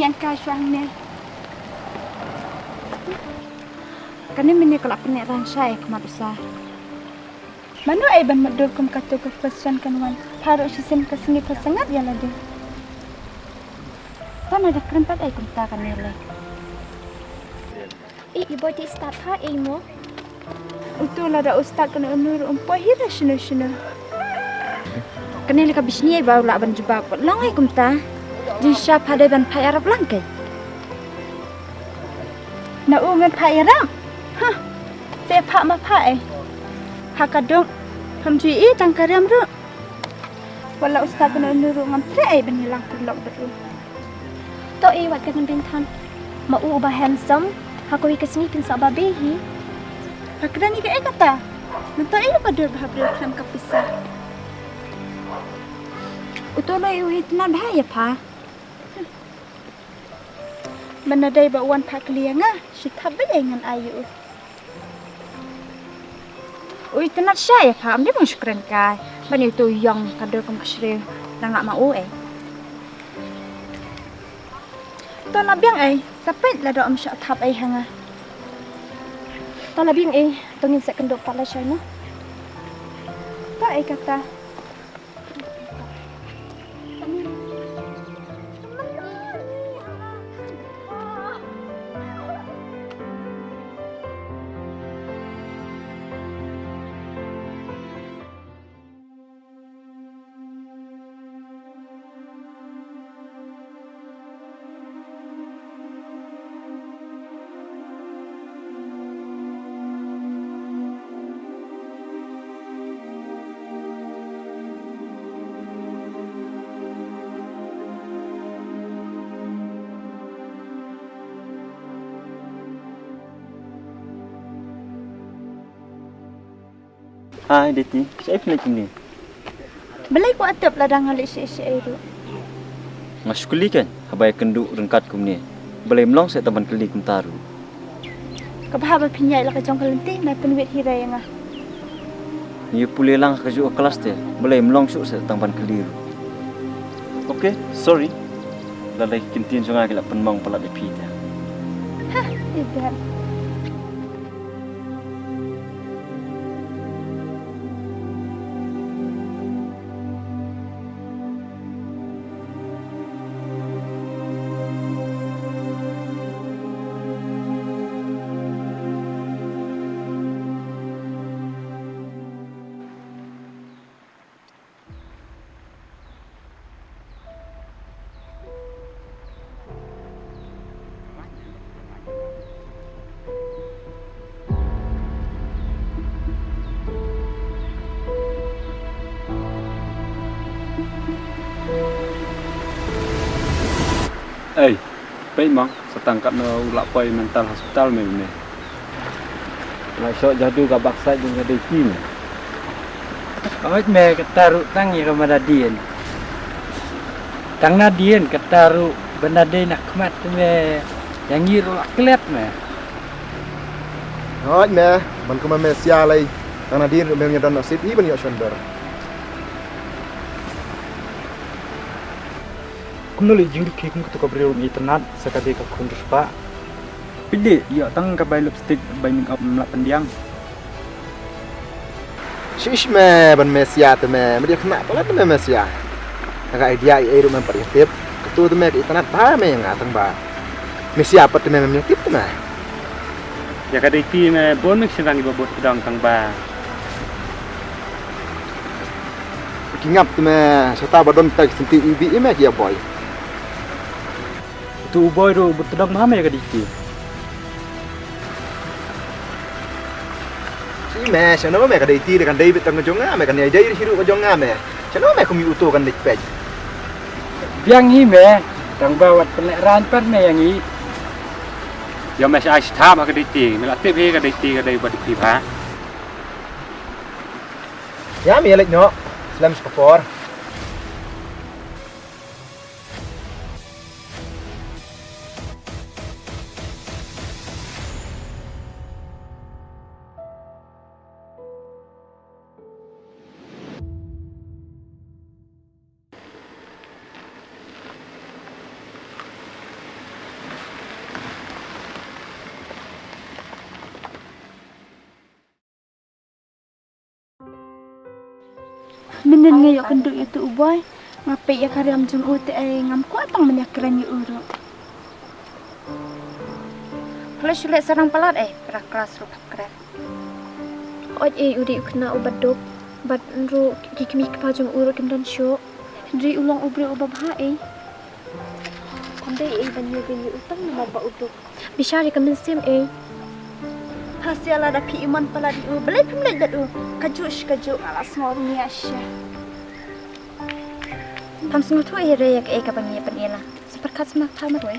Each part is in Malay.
yang kasuangnya. Kani mini kalau penik ransai kemat besar. Manu ai ban madul kum katu ke question kanwan. Harus sisim kesengi pasangat ya lagi. Pan ada kerempat ai kum ta kan nilai. Ibu di start ha mo. Utul ada ustaz kena umur umpo hira shino. Kani leka bisni ai bau la ban jebab. Langai kum ta. Jin syap hade ban pai Arab langkai. Na umen pai Arab. Hah. Saya pak ma pai. Hakadong hamji tang karam ru. Wala ustaz kena nuru ngam tre ai ban hilang terlok betul. To wat kan bintan. Mau ubah handsome. Aku kesini pin sa babehi. Hakda ni ke kata. Nanti ai padur bahabre kram kapisa. Utola yu hitna bahaya pa. Menadai bawan pak klianga, shitabe dengan ayu. Ui tenat saya pa, amde mong syukran kai. Bani itu yang kadur kum kasri nang nak mau Tola biang sapit la do am syak thap hanga. To labing tungin sa kendok pala siya no. Ta kata. Hai Diti, siapa nak ni? Belai ku atap ladang alik si itu. Ngas kuli kan, habai kenduk rengkat kum ni. Belai melong saya taban keli kum taru. Kabahaba pinyai la kajong kalenti na penwit hira yang Ni pulih lang kaju kelas teh. Belai melong su saya taban keli. Okay, sorry. Lalai kintin sungai kelak penmong pelak de pita. Hah, ibat. Baik mang, setangkat no ulak poi mental hospital ni. Lai sok jadu ka baksa jeung ada kim. Awak me ketaru tangi Ramadhan. Tang Nadien ketaru benade nak kemat me yang ngiru klet me. Awak me, man kuma me sia lai. Tang Nadien me nyadan nasib i ban yo shonder. Kumnuli jingdi kikum kutu ka beriu ni tenat sakade ka kundus pa. Pide yo tang ka bay lipstick bay make up mlak pendiang. Shish me ban me sia te me dia kena pala te me sia. Agak idea ai ru me tip. Ketu te me di tenat ba me ngatang ba. Me sia pat te me tip te me. Ya ka ti me bon mek sirang ibo bot pedang tang ba. Kingap te me seta badon tek senti ibi me kia boy. Tu boy ro betedang mame ka diti. Si me sana me ka dei ti kan dei betang jonga me kan dei hiru ka jonga me. Sana me kumi uto kan dik pej. Biang hi me tang bawat peneran pan me yang i. Yo mes ai sta ma ka diti, me la tip he ka diti ka dei badi pa. Ya me lek no. Slam skapor. Menen ngayo kenduk itu uboy. Ngapai ya karam jeng ute ngam kuatang menyakirannya uru. Kalau sulit sarang pelat perak kelas rupak keren. Oj udi kena ubat dok. Bat ru kikmi kepajang uru kendan syok. Hendri ulang ubri ubah bahai. Pandai banyak utang nama ba uduk. Bisa rekomendasi Hasil ada pi iman pala di u. Belai pun belai dadu. Kaju alas ngor ni asya. Pam sungguh tu yak kapan penila. Seperkat semak tamat we.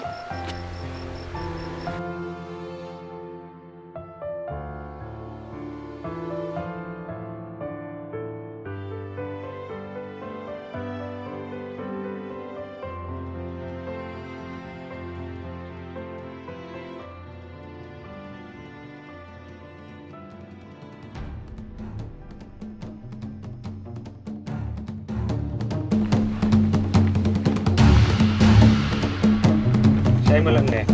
Saya malang deh.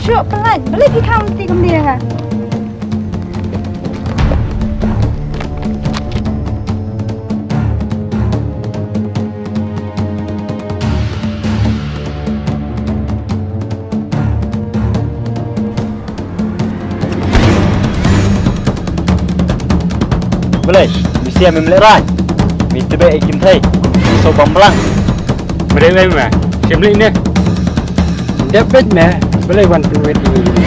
Syok pelat. Belai pi kamu tikam dia. Boleh, mesti ambil meleran. Minta baik ikim thay. So bamblang. Boleh mah. Siapa beli ni? Dapat mah boleh wan penwet ini.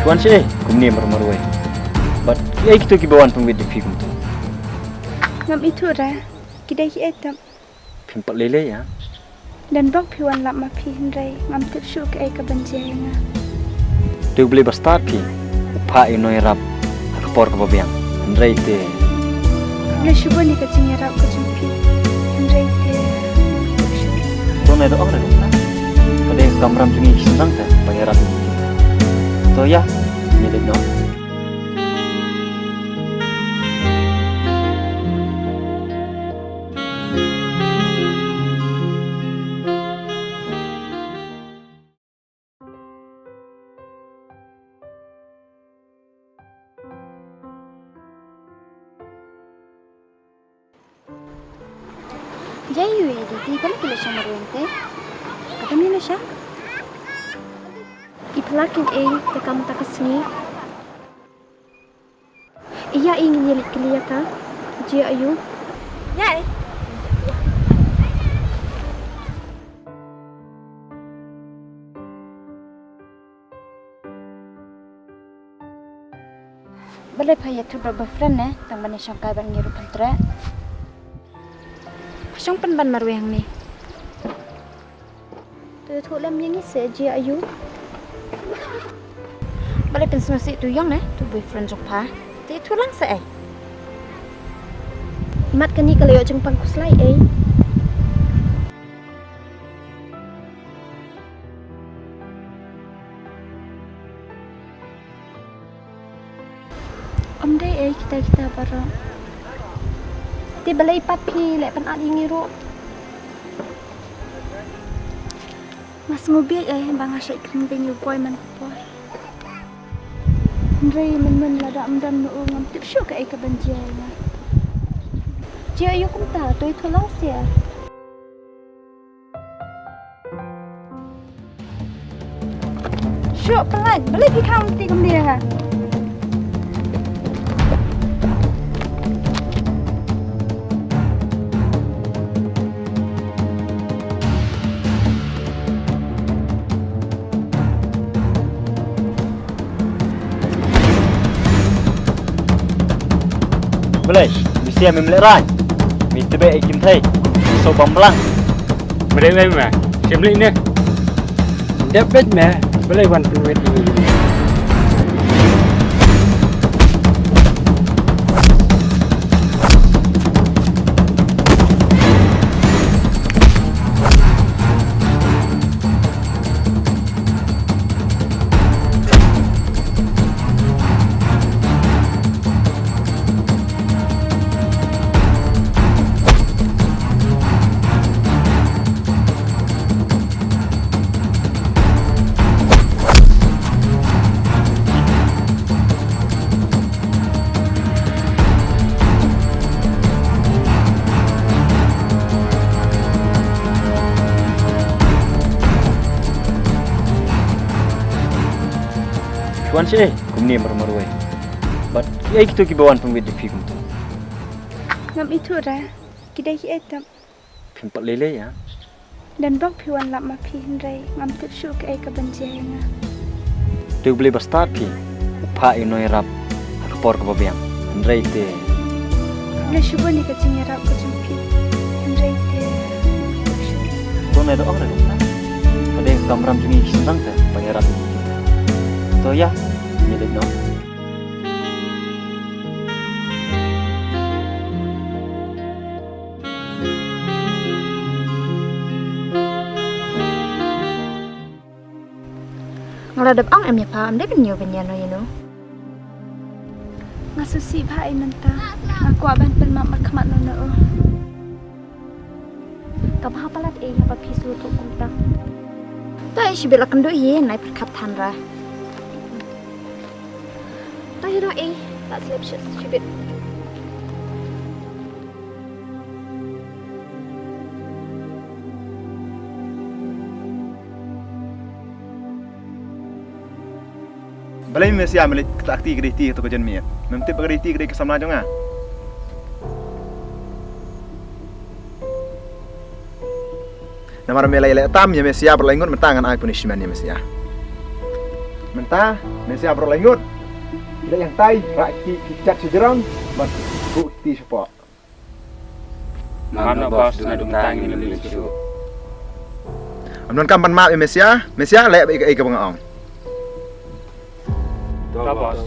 Tuan sih, kumni marmarwe. But kiai kita kibawan pengwet di fikum tu. Ngam itu ra. Kidai ki etam. Pimpak lele ya. Dan bang piwan lap ma pi hendrai. Ngam tip syuk ke banjai nga. Dia boleh berstart pi. Upa inoi rap. Akpor ke babiang. Hendrai te. Le syubo ni ke cinya rap ke jumpi. Hendrai te. Tuan ada orang dah. Pada kamram jungi senang te. Pangeran. So ya, ni dek no. Jayu di kalau kita sama rente. Kata mina siya? Ipelakin kamu tak kesini. Iya ingin lihat kelihatan. Jia ayu. Ya. Boleh payah tu berfriend tang bani sangkai ban ngiru pentre. Pasang pen ban maru yang ni. Tu lam yang ni Jia ayu. Boleh pen semasi tu yang tu boyfriend jok pa. Tu lang sa Mat kani kalau jeng pangkus lai Om dai kita baru. Ti balai papi lek pan adi ngiru. Mas ngobi bang asyik kering penyu boy man boy. Hendrai men lada amdan no ngam tip syuk ke banjai nga. Jia ayu kum ta tu itu lang sia. Syuk pelat. Boleh pi kamu tikam dia. boleh. Mesti memilih rai. Minta baik ikim thay. So bambelang. Mereka mah, siapa ni? Dapat meh, boleh wan duit ini. Kuan sih, kumni marmarwe. But kiai kita kibawan pengwet di fikum tu. Ngam itu ra. Kita ki etam. Pimpat lele ya. Dan bang piwan lap ma pi hindai. Ngam tip syu ke ai ka banjaya. Dia boleh berstart pi. Upa ino irap. Hakapor ke babiang. Hindai te. Na syubo ni ka cing rap ka jumpi. Hindai te. Tuh na doang re. Pada kamram jungi senang te. Pangeran. So ya, milik no. Ngeladap ang em ya pa, am dai benyo no you know. Ngasusi ba ai nanta. Aku aban pen mak makmat no no. Ka palat haba pisu tu kumta. Tai sibela kendo ye nai perkat tanra. Tahira tak selip sibit. Balai Malaysia milik takti keriti atau kerjaan mia. Memang keriti kerja kesama jangan. Nama Malaysia tam ya Malaysia berlengut mentangan ai punishment ya Malaysia. Mentah Malaysia berlengut. Bila yang tai rakyat kicat sejerang, mat bukti sepak. Mana bos nak tang ini lucu. Amnon kampan mak Malaysia, Malaysia lek baik ke pengaong. Tak bos.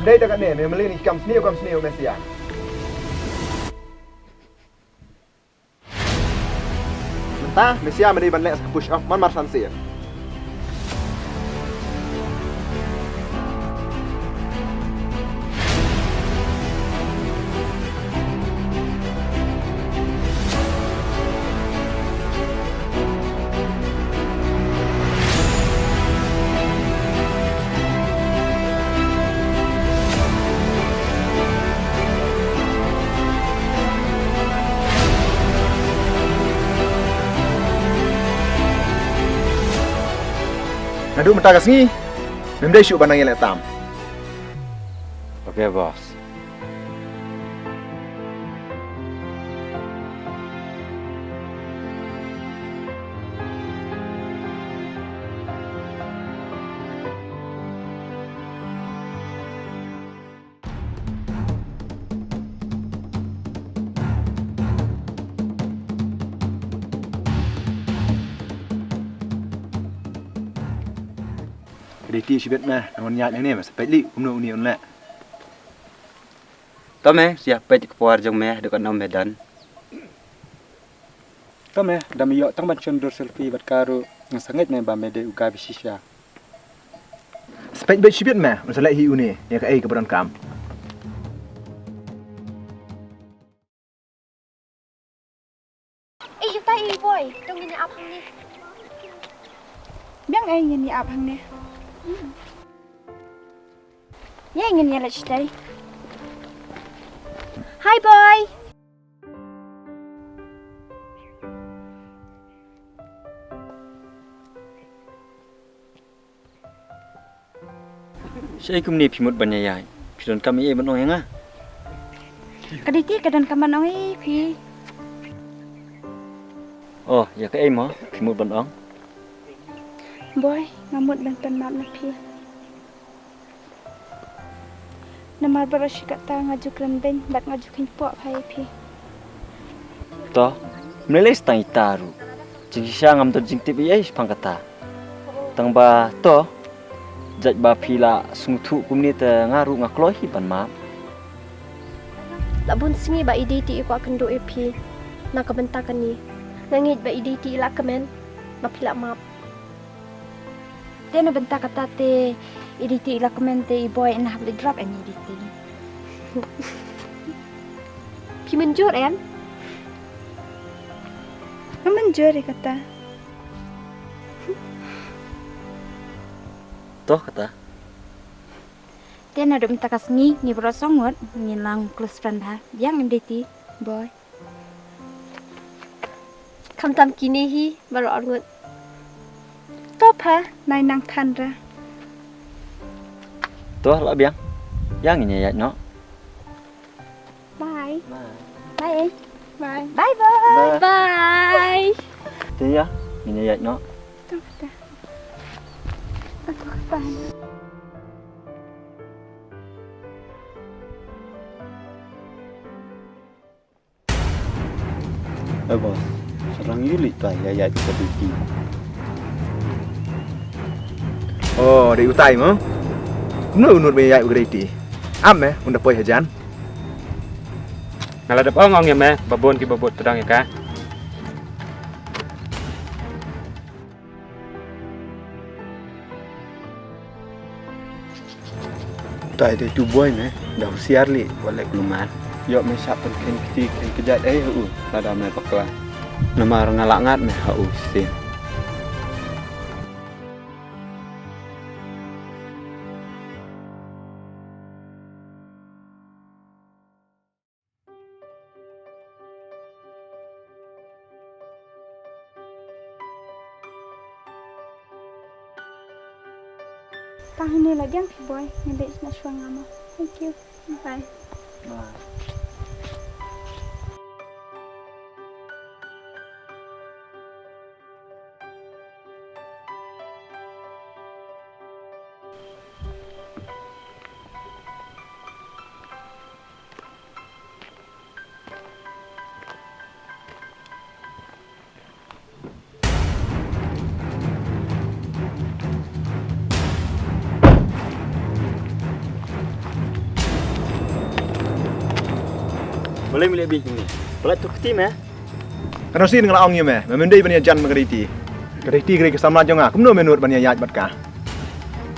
Đây ta kan ni, memang ni kam seni Malaysia. Mentah Malaysia meni ban lek push off man marsan sia. Nadu mentagas ni, memang syuk bandang yang letam. Okey bos. Keriti sibet mah, namun nyat yang ni mas, peli umno uni onle. Tome siap pet kepuar jong meh dekat nom Medan. Tome dami yok tang ban cendur selfie bat karu ngasangit meh ba mede uga bisisya. Spek bet sibet mah, masalah hi uni, ya ke ai keberan kam. Yuk tai boy, dong ini apa ni? Biang ai ngin ni abang ni. Ya ingin ya lagi tadi. Hi boy. Saya kumni pimut banyayai. Pidon kami benong yang ah. Kaditi kadan kaman oi pi. Oh, ya ke mo pimut benong. Boy, ngamut ben map na pi. Namar barashi kata ngaju krembeng bat ngaju kinpo pai pi. Toh, menelis tang itaru. Jing siya ngam to jing tibi ai pangkata. Tang ba to jaj ba pila sungtu kumni te ngaru ngakloi ban map. Labun singi ba iditi ko akan do epi. Nakabentakan ni. Ngangit ba iditi ila kemen. Mapila map. Dia na benta kata te iditi ila komente I boy nah boleh drop any iditi. Pi menjur en. Naman juri kata. Toh kata. Dia na benta kasngi ni berosongot ngilang close friend ha. Yang iditi boy. Kam tam kini hi baru argut. Top ha nai nang thandra. Toh lah biang. Yang ini ya no. Bye. Bye. Bye. Bye bye. Bye. Thế ya, ini ya no. Top ta. Aku kapan? Bos, serang Yuli tuh ya ke Diti. Oh, di utai mo. Kumno unut me yai ugreti. Am unda poi hajan. Ngaladap ong ya me, babon ki babot tudang ya ka. Tai de tu boy me, dah siar li boleh keluar. Yo me sap pen kiti kejat pada me pakla. Nama ngalak ngat me sin. Tahan ni lagi yang boy ngedik na suang ngamo. Thank you. Bye. Boleh milih big ni. Pelat tu ketim ya. Kano sin ngala ong me, memendai bania jan magriti. Greti grei kesama jonga, kumno menut bania yai batka.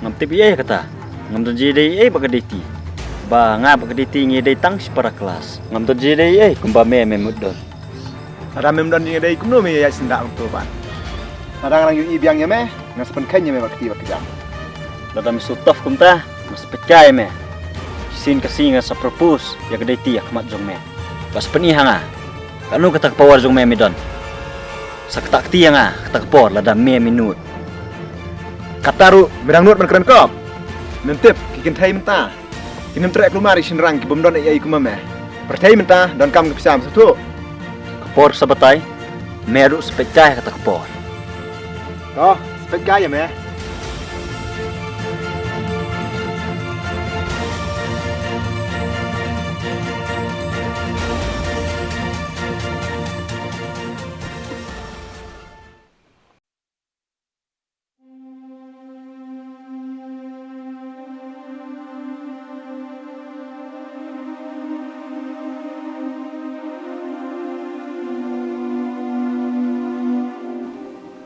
Ngam tibi ai kata. Ngam tu jidai ai bagaditi. Ba ngap bagaditi ngi dai tang separa kelas. Ngam tu jidai ai kumba me mudon. Ada memdan ni dai kumno me yai sendak untuk ban. Ada orang yu ibiang ya me, ngas pen kanya me bakti bakjam. Dadam sutaf kumta, mas percaya me. Sin kasi nga sa propose ya gaditi akmat jong me. Pas peni hanga. Kanu kata power jong me midon. Sa takti nga kata por lada me minut. Kataru merang nut keren kop. Mentip kikin thai menta. Kinem trek lumari sinrang ki bomdon ai kumame. Perthai menta dan kam ke pisam satu. Kapor sabatay. Meru sepecah kata kapor. Oh, sepet gaya me.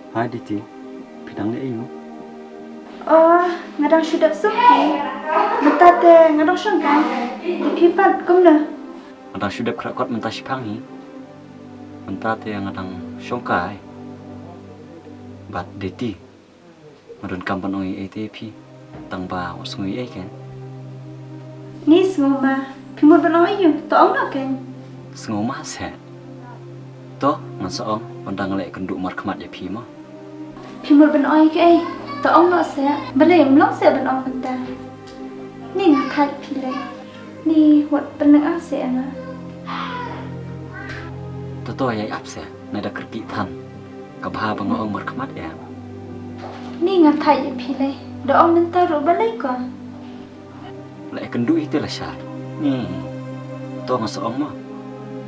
Hai Diti, pidang le ayu. Oh, ngadang sudah suki. Betate ngadang sangkan. Dikipat kumna. Ngadang sudah kerakot mentah sipangi. Mentah te yang ngadang songkai. Bat deti. Madon kampan oi ATP. Tang ba osngui ai kan. Ni semua pimur benong ayu. Toong nak kan? Sengoma set. Toh ngasoong pandang lek kenduk markemat ya pi mah. Pimur benong ayu ke ai. Toong nak saya. Boleh melong saya benong benta. Ni ngakai pilih. Ni buat peneng ase nga. Toto ayai apse, nada kerki tan. Kabha bangoong merkemat ya. Ni ngakai pilih. Doong minta ru balai ko. Lai kendu itu lah syar. Ni, to ngasoong mo.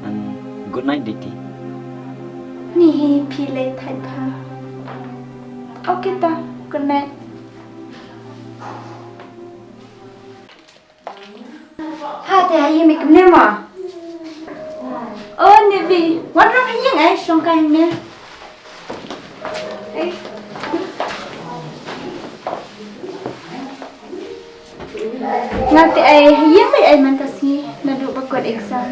And good night, Diti. Ni pilih thai pa. Okay ta, good night. Ha te ai mi kem ne ma. Oh, Nebi, what wrong yang ai song kai ne? Ngati ai yang mai ai mantasi na du bakot exam.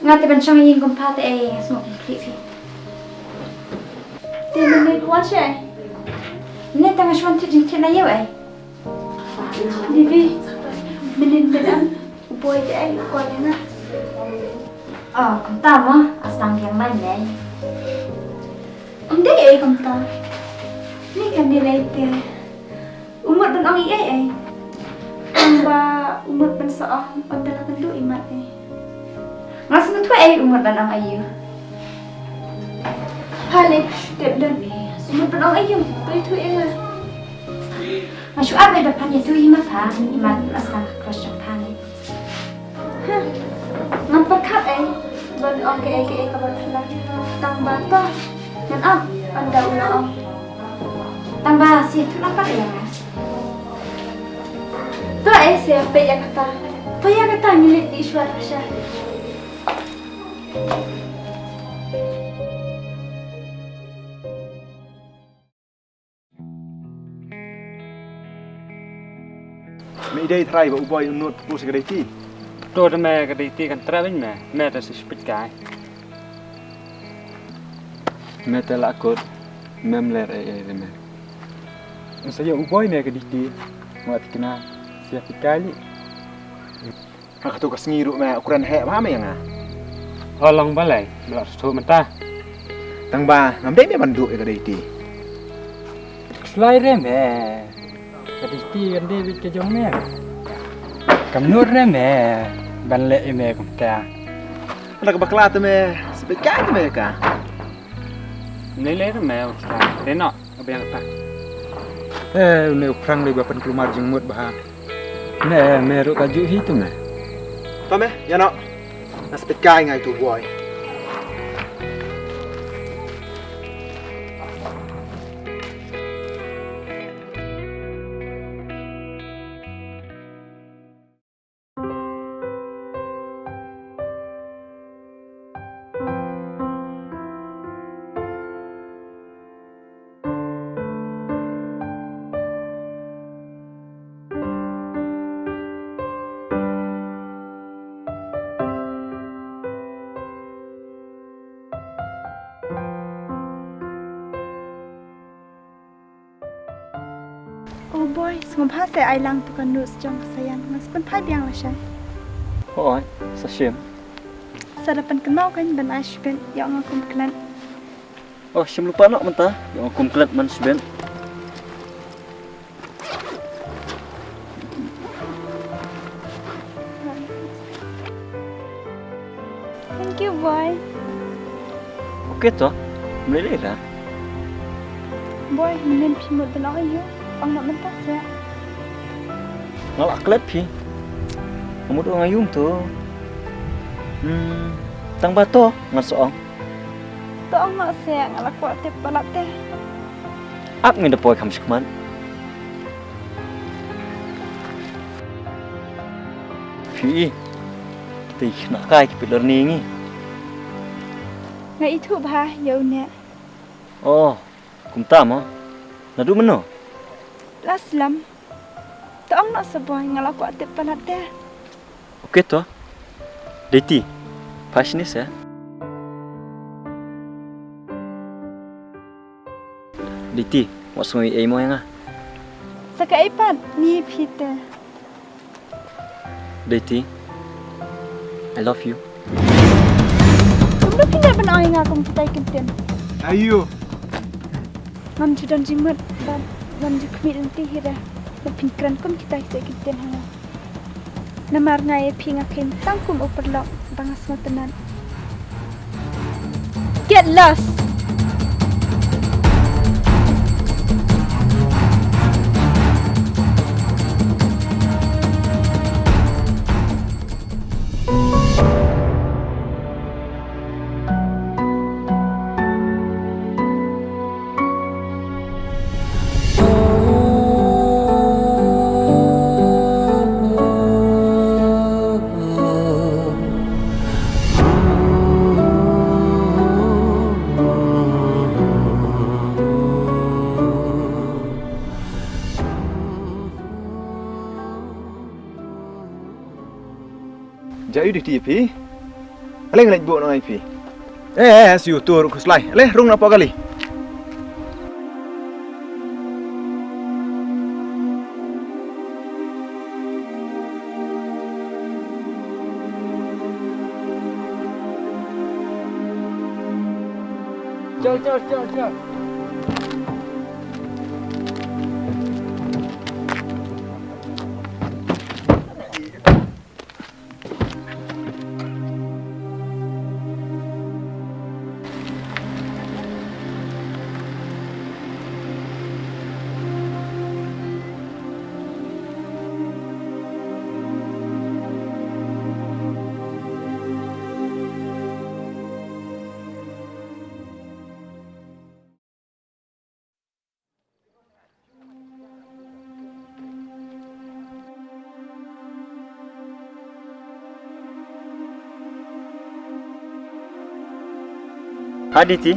Ngati ban chang yin kom pa te ai so complete. Te ne du wa shai. Ne tang shwan ti jin te na yau ai. Nebi, menin benam boy te ai ko ne na. Kom ta mo asang yang man ne. Inde ai kom ta. Ni kan nilai te. Umur ben ong ai. Amba umur ben soong ondala kan du imat ai. Ngas nu tu ai umur ban ang ayu. Hale, step dan umur ben ong ayu. Beli tu ai lah. Masuk apa depan itu imat ha, imat asang cross jang pa ne. Nampak kat ai. Ben ong ke ai kabar pula. Tang bata. Dan anda ulang. Tambah si tu nampak ya mas. Tu ai siapa yang kata? Tu yang kata ngilit di suara Syah. Me idei trai ba uboy unut pus gede ti. To de me gede ti kan traveling me ta si spit kai. Me te lakot, memler me. Saya uboy me gede ti. Muat kena siap kali. Hak tu kas ngiru me ukuran he ma me yang ah. Holong balai, belas tu mentah. Tang ba ngambe me bandu gede ti. Slide re me. Gede ti kan de bit ke jong me. Kam nur re me. Ban le me kom ta. Ala ka bakla te me spit kai me ka. Nilai re me usta. Reno, apa yang tak? Ne ukrang le bapan kelumar jengmut bah. Ne meru kaju hi tu me. To me, ya no. Na spit kai ngai tu boy. Oh boy, semua bahasa ai lang tu kan nus jong sayan. Mas pun pai biang lah Syah. Oi, sashim. Sarapan kenal kan ben ai spend yang aku kelan. Oh, sim lupa nak mentah. Yang aku klat man sben. Thank you boy. Oke toh, mulai dah. Boy, menin pimut ben ong ayu. Ong nak mentas ya. Ngalak klat pi. Kamu doang ngayung tu. Tang bato ngasoong. Tu ong nak saya ngalak kuat teh balap teh. Ak ni depoy kam sikman. Pi. Ti nak kai ki learning ni. Ngai itu bah yau ne. Oh, kumta mo. Nadu meno. Laslam. Tu ong nak sebuah ngalak kuat teh balap teh. Oke toh. Deti. Pasnis ya. Deti, wasngi ai mo yang ah. Sakai ipat ni pita. Deti. I love you. Kamu pindah ben ong ngakong tai kenten. Ayo. Ngam judan jimat dan ngam jukmit nanti hira. Pinkran kum kita kita hanga. Namar ngai pinga ken tangkum uperlok bangas matenan. Get lost. Jauh di TV. Aleng lagi buat nang IP. Siu tur kuslai. Aleh rung apa kali? Jauh. Haditi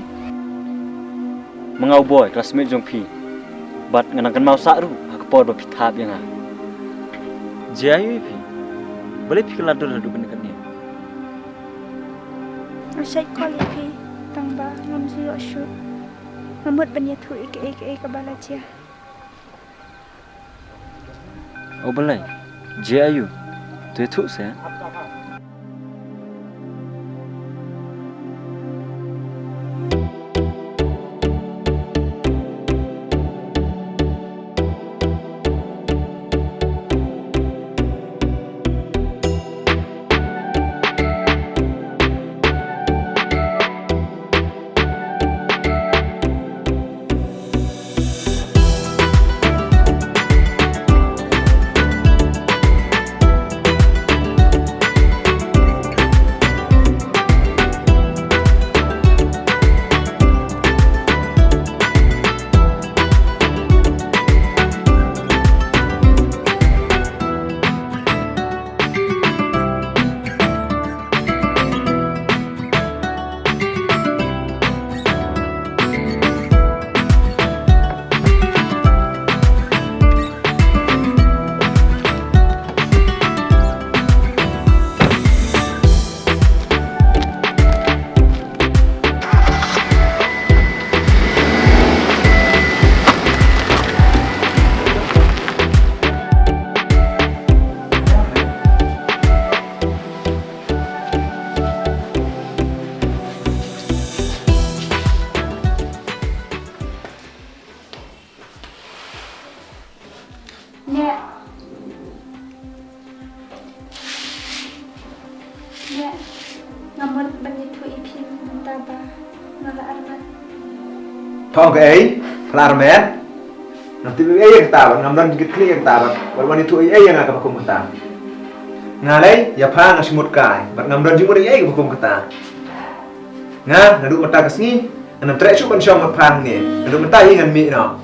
mengau boy classmate jong pi bat nganangkan mau sakru aku por ba pithap yang jayu pi boleh pi keladur hadu benekan ni Asyik kali pi tangba ngam suyo syu. Ngamut banya tu ik kabala cia. oh boleh jayu tu tu saya Ngamut banya tu ipin taba ngala armat. Pau ke Klarmet. Nanti yang tabat ngamdan dikit yang tabat. Walwan itu yang akan hukum kita. Ngalai ya pa na simut kai. Bat ngamdan jumur hukum kita. Nga nadu mata kasni. Anam trek cu kan syong mat pang ni. Nadu mata ngan mi no.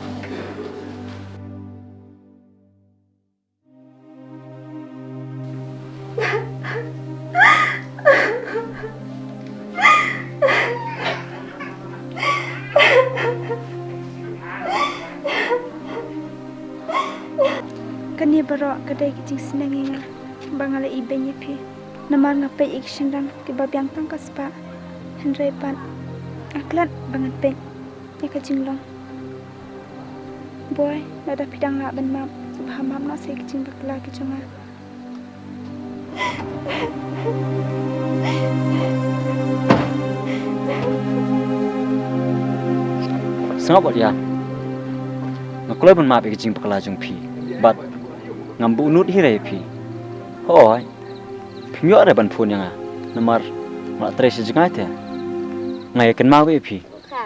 Kani barok kedai kicing senang inga bangala ibenya pi namar ngapai ikshendang ke babyang tangkas pa hendrai pan aklat banget pe ya kicing long boy nada pidang ngak ben map bahamam na se kicing bakla kicunga Sengap buat ya. Ngakulai pun maaf kicing bakla jong pi. bat ngambu unut hirai pi. Hoi. Pimyo ada ban phone yang nomor mak tres jengai te. Ngai ken mau pi.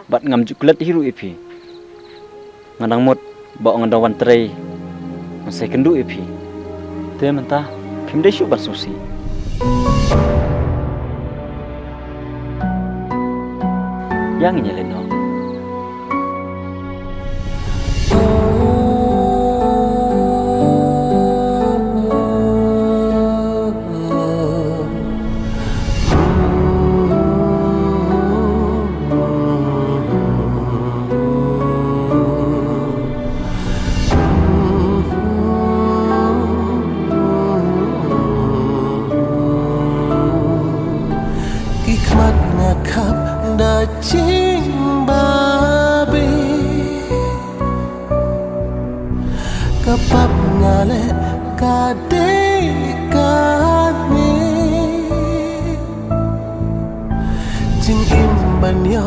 Bat ngam jukulat hiru pi. Ngandang mut bawa ngandang wan tre. Masai kendu pi. Te mentah pim dai syu ban susi. Yang ini leno. Hikmat ngakap dacing babi kapap ngale kadekatni jing imban yo